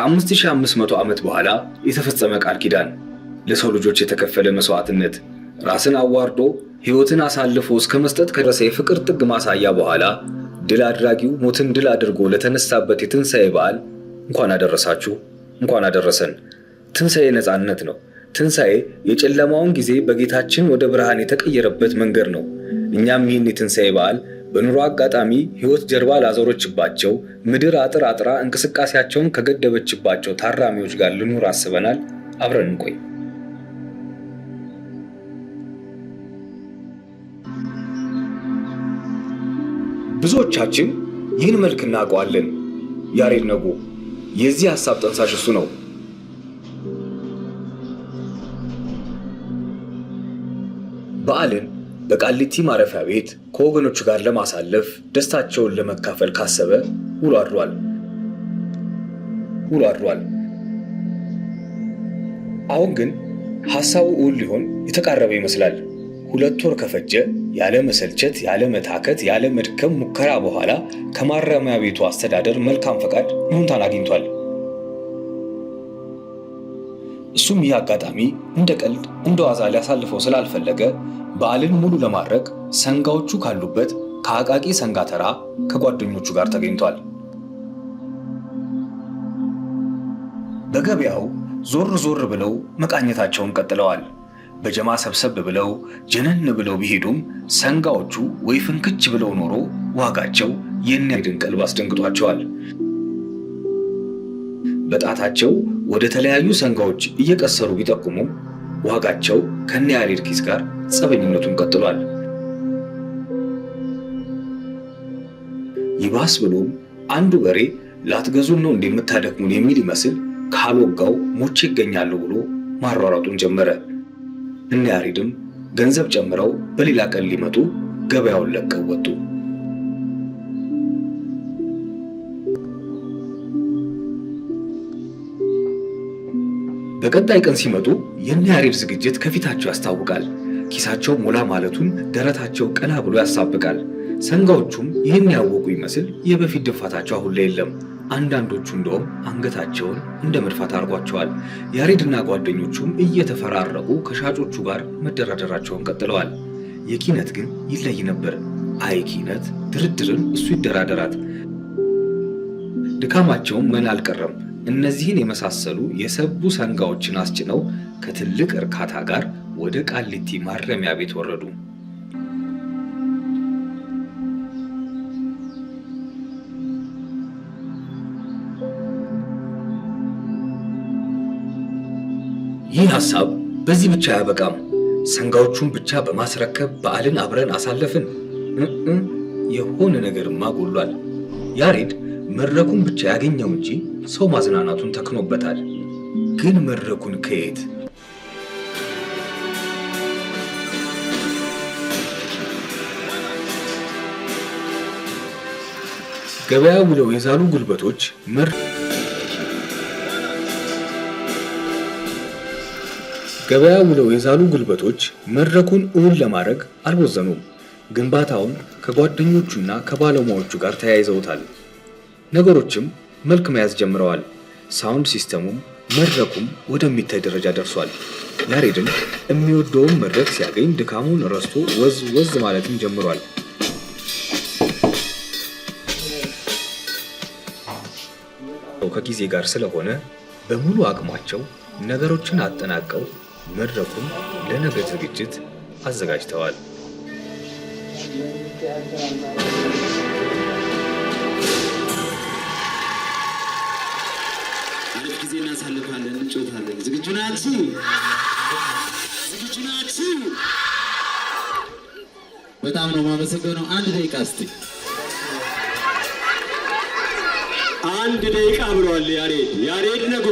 ከ5500 ዓመት በኋላ የተፈጸመ ቃል ኪዳን፣ ለሰው ልጆች የተከፈለ መስዋዕትነት፣ ራስን አዋርዶ ሕይወትን አሳልፎ እስከ መስጠት ከደረሰ የፍቅር ጥግ ማሳያ በኋላ ድል አድራጊው ሞትን ድል አድርጎ ለተነሳበት የትንሣኤ በዓል እንኳን አደረሳችሁ፣ እንኳን አደረሰን። ትንሣኤ ነፃነት ነው። ትንሣኤ የጨለማውን ጊዜ በጌታችን ወደ ብርሃን የተቀየረበት መንገድ ነው። እኛም ይህን የትንሣኤ በዓል በኑሮ አጋጣሚ ሕይወት ጀርባ ላዞረችባቸው፣ ምድር አጥር አጥራ እንቅስቃሴያቸውን ከገደበችባቸው ታራሚዎች ጋር ልኑር አስበናል። አብረን እንቆይ። ብዙዎቻችን ይህን መልክ እናውቀዋለን። ያሬድ ነጉ የዚህ ሐሳብ ጠንሳሽ እሱ ነው። በዓልን በቃሊቲ ማረፊያ ቤት ከወገኖቹ ጋር ለማሳለፍ ደስታቸውን ለመካፈል ካሰበ ውሎ አድሯል። አሁን ግን ሐሳቡ እውን ሊሆን የተቃረበ ይመስላል። 2 ወር ከፈጀ ያለ መሰልቸት፣ ያለ መታከት፣ ያለ መድከም ሙከራ በኋላ ከማረሚያ ቤቱ አስተዳደር መልካም ፈቃድ ይሁንታን አግኝቷል። እሱም ይህ አጋጣሚ እንደ ቀልድ እንደ ዋዛ ሊያሳልፈው ስላልፈለገ በዓልን ሙሉ ለማድረግ ሰንጋዎቹ ካሉበት ከአቃቂ ሰንጋ ተራ ከጓደኞቹ ጋር ተገኝቷል። በገበያው ዞር ብለው መቃኘታቸውን ቀጥለዋል። በጀማ ሰብሰብ ብለው ጀነን ብለው ቢሄዱም ሰንጋዎቹ ወይ ፍንክች ብለው ኖሮ ዋጋቸው የያሬድን ቀልብ አስደንግጧቸዋል። በጣታቸው ወደ ተለያዩ ሰንጋዎች እየቀሰሩ ቢጠቁሙም ዋጋቸው ከያሬድ ኪስ ጋር ጸበኝነቱን ቀጥሏል። ይባስ ብሎም አንዱ በሬ ላትገዙን ነው እንደምታደክሙን የሚል ይመስል ካልወጋው ሞቼ ይገኛሉ ብሎ ማሯሯጡን ጀመረ። ያሬድም ገንዘብ ጨምረው በሌላ ቀን ሊመጡ ገበያውን ለቀው ወጡ። በቀጣይ ቀን ሲመጡ የያሬድ ዝግጅት ከፊታቸው ያስታውቃል። ኪሳቸው ሞላ ማለቱን ደረታቸው ቀና ብሎ ያሳብቃል። ሰንጋዎቹም ይህን ያወቁ ይመስል የበፊት ድፋታቸው አሁን ላይ የለም። አንዳንዶቹ እንደውም አንገታቸውን እንደ መድፋት አድርጓቸዋል። ያሬድና ጓደኞቹም እየተፈራረቁ ከሻጮቹ ጋር መደራደራቸውን ቀጥለዋል። የኪነት ግን ይለይ ነበር። አይ ኪነት ድርድርን እሱ ይደራደራት። ድካማቸውም መና አልቀረም። እነዚህን የመሳሰሉ የሰቡ ሰንጋዎችን አስጭነው ከትልቅ እርካታ ጋር ወደ ቃሊቲ ማረሚያ ቤት ወረዱ። ይህ ሐሳብ በዚህ ብቻ አያበቃም። ሰንጋዎቹን ብቻ በማስረከብ በዓልን አብረን አሳለፍን? የሆነ ነገርማ ጎሏል። ያሬድ መድረኩን ብቻ ያገኘው እንጂ ሰው ማዝናናቱን ተክኖበታል። ግን መድረኩን ከየት? ገበያ ውለው የዛሉ ጉልበቶች መድረኩን እውን ለማድረግ አልቦዘኑም። ግንባታውን ከጓደኞቹና ከባለሙያዎቹ ጋር ተያይዘውታል። ነገሮችም መልክ መያዝ ጀምረዋል። ሳውንድ ሲስተሙም መድረኩም ወደሚታይ ደረጃ ደርሷል። ያሬድን የሚወደውን መድረክ ሲያገኝ ድካሙን ረስቶ ወዝ ማለትም ጀምሯል። ከጊዜ ጋር ስለሆነ በሙሉ አቅማቸው ነገሮችን አጠናቀው መድረኩን ለነገ ዝግጅት አዘጋጅተዋል። አሪፍ ጊዜ እናሳልፋለን፣ እንጫወታለን። ዝግጁ ናችሁ? በጣም ነው የማመሰግነው። 1 ደቂቃ እስቲ 1 ደቂቃ ብሏል ያሬድ ነጉ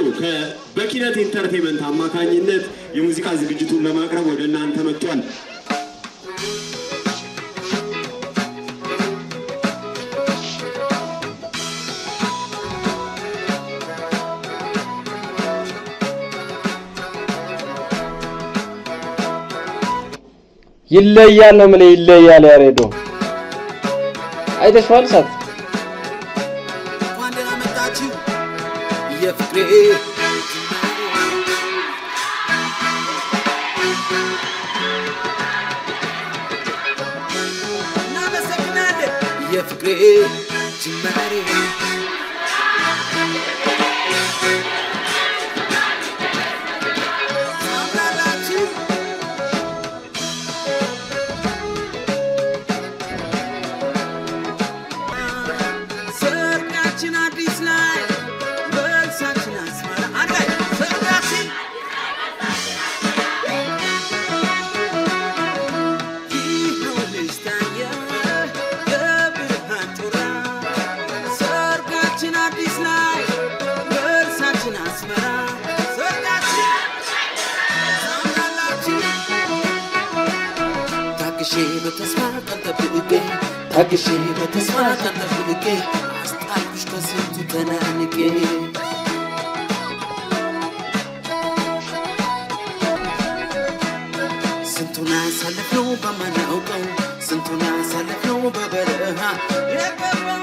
በኪነት ኢንተርቴይመንት አማካኝነት የሙዚቃ ዝግጅቱን ለማቅረብ ወደ እናንተ መጥቷል። ይለያል ነው ምን ይለያል? ያሬዶ አይተሽዋል? ሳት ዋንደና መጣችሁ የፍቅሬ የፍቅሬ ጅማሬ ሰርጋችን አዲስ ላይ መልሳችን አስመራ አንዳይ ሰርጋችን ይኸው ልጅ ታየ የብርሃን ጮራ ሰርጋችን አዲስ ላይ መልሳችን አስመራ ሰርጋችን ሳምናላችን ታግሼ በተስፋ ቀን ጠብቄ ታግሼ በተስፋ ቀን ጠብቄ አስጣልኩሽ ከስንቱ ተናንቄ ስንቱን አሳለፍነው በማናውቀው ስንቱን አሳለፍነው በበረሃ የገባው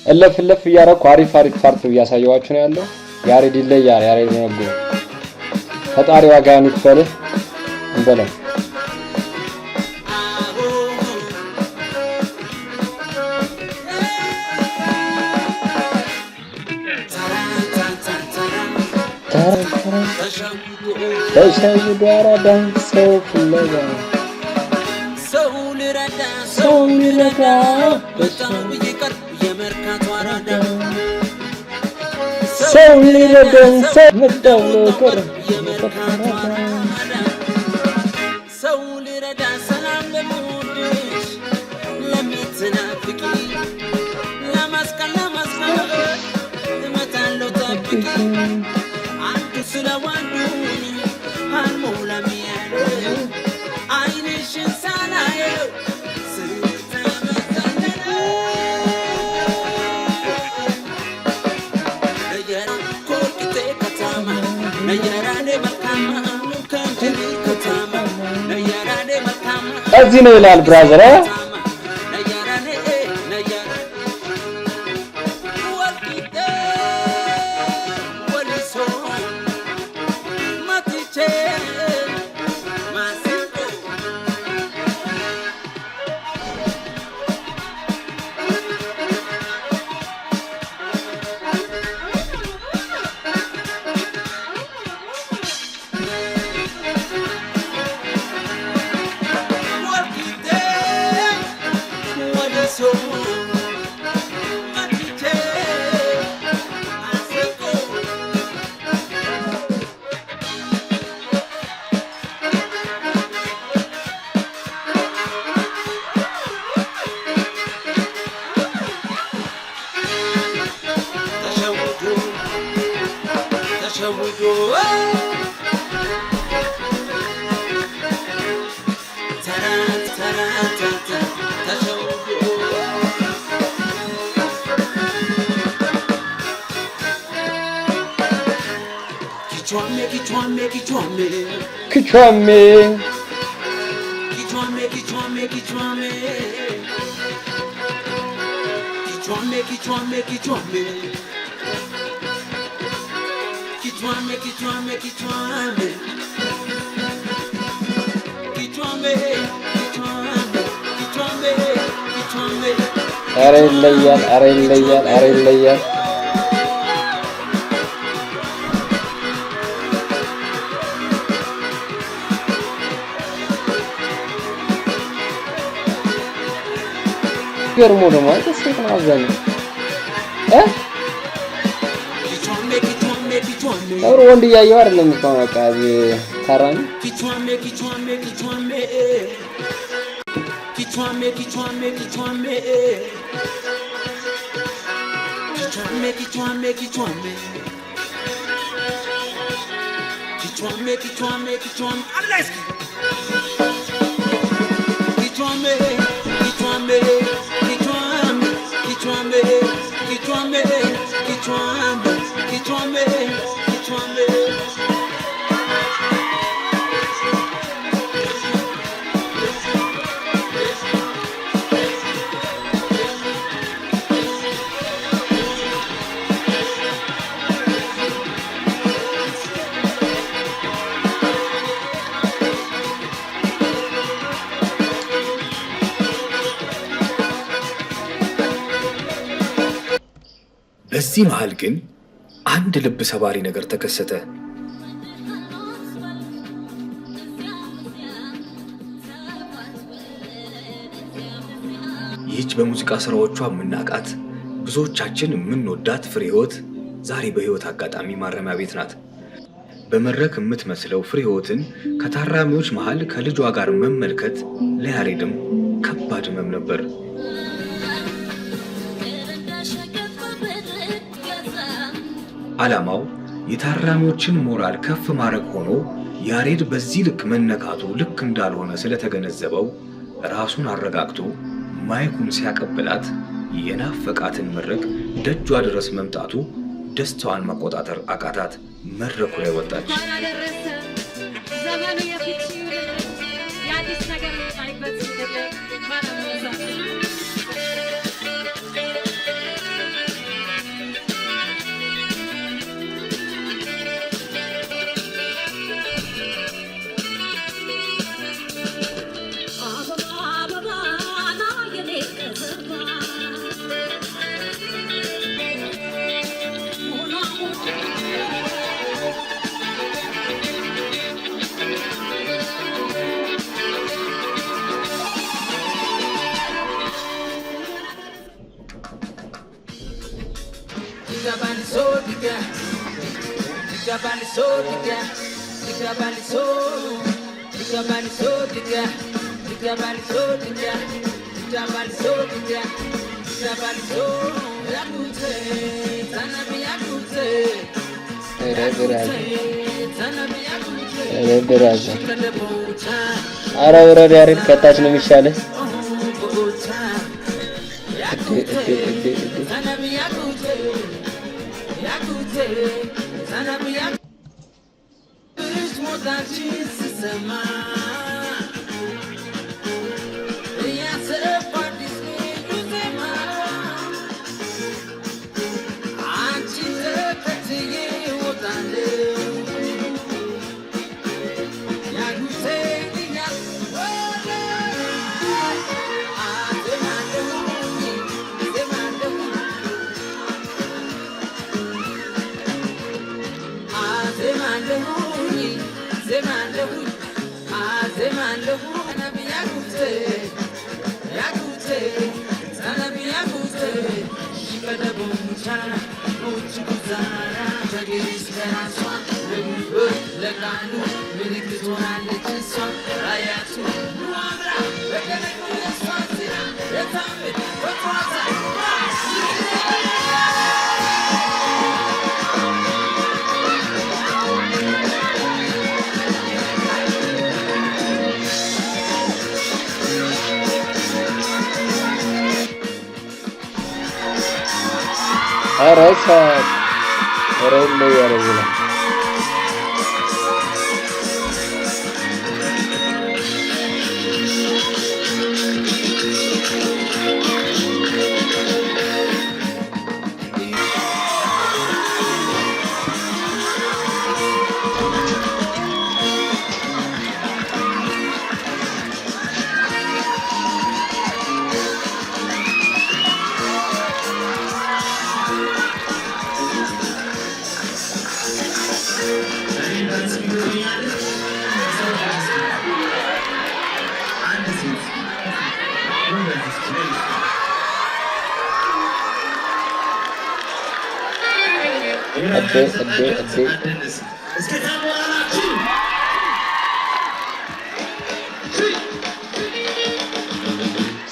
እለፍ እያረኩ አሪፍ ፓርት እያሳየዋችሁ ነው ያለው። ያሬድ ይለያል። ያሬድ ነጉ ፈጣሪ ዋጋን ይክፈልህ እንበለው። ተሸውዶ አራዳን ሰው ፍለጋ ሰው ሊረዳ በጣም ይቀር የመርካቶ አራዳ ሰው ሊረዳን ሰው መጣው ለቀር የመርካቶ አራዳ ሰው ሊረዳ ሰላም ለምወድሽ ለምትናፍቂ ለማስቀል እመጣለሁ ጠብቂ አንዱ ስለዋንዱ አልሞላም ያለው አይንሽን ሳላየው እዚህ ነው ይላል ብራዘር አረ ይለያል ገርሞ ደግሞ አይተሰጥ ነው አብዛኛው አብሮ ወንድ ያየው አይደለም እንኳን በቃ ታራሚ kichwame kichwame kichwame kichwame kichwame kichwame kichwame kichwame kichwame unless kichwame kichwame kichwame kichwame kichwame kichwame kichwame kichwame በዚህ መሃል ግን አንድ ልብ ሰባሪ ነገር ተከሰተ። ይህች በሙዚቃ ስራዎቿ የምናውቃት ብዙዎቻችን የምንወዳት ፍሬህይወት ዛሬ በህይወት አጋጣሚ ማረሚያ ቤት ናት። በመድረክ የምትመስለው ፍሬህይወትን ከታራሚዎች መሃል ከልጇ ጋር መመልከት ለያሬድም ከባድ ህመም ነበር። ዓላማው የታራሚዎችን ሞራል ከፍ ማድረግ ሆኖ ያሬድ በዚህ ልክ መነካቱ ልክ እንዳልሆነ ስለተገነዘበው ራሱን አረጋግቶ ማይኩን ሲያቀብላት የናፈቃትን መድረክ ደጇ ድረስ መምጣቱ ደስታዋን መቆጣጠር አቃታት። መድረኩ ላይ ወጣች። አረ ወረድ ያሬድ ከታች ነው የሚሻለው። Arasat, Arasat Arasat.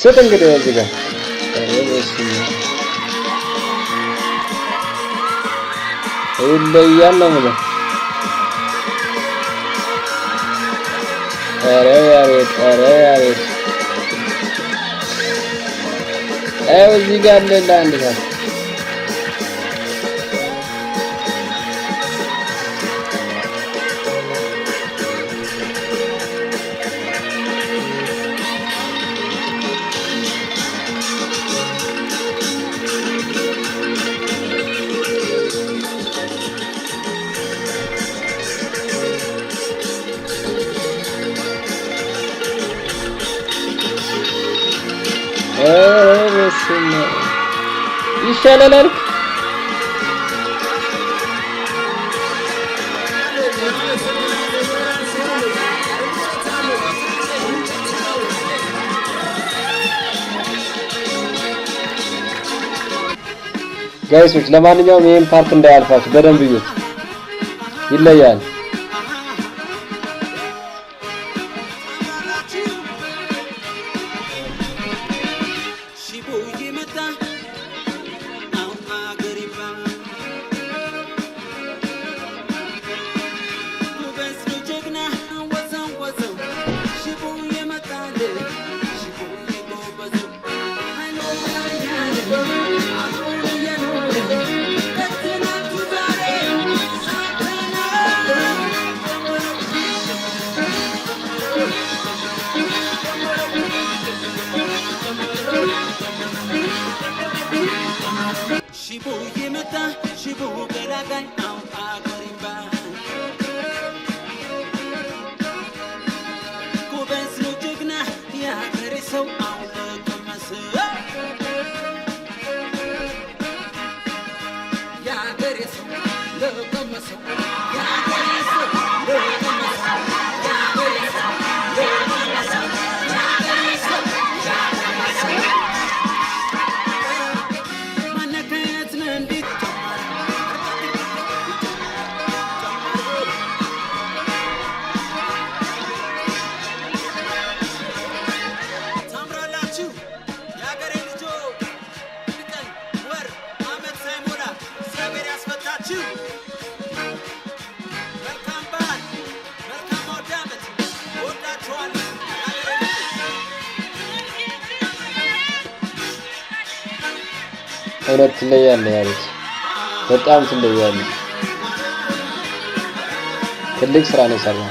ስጥ እንግዲህ እዚህ ጋር ይለያል ነው የምልህ። ኧረ ያሬድ እዚህ ጋር አለ አንድ ሰዓት ይሻላል። ጋይሶች ለማንኛውም ይሄን ፓርት እንዳያልፋችሁ በደንብ እዩት። ይለያል። እውነት ትለያለህ ያሉት በጣም ትለያለህ። ትልቅ ስራ ነው የሰራው።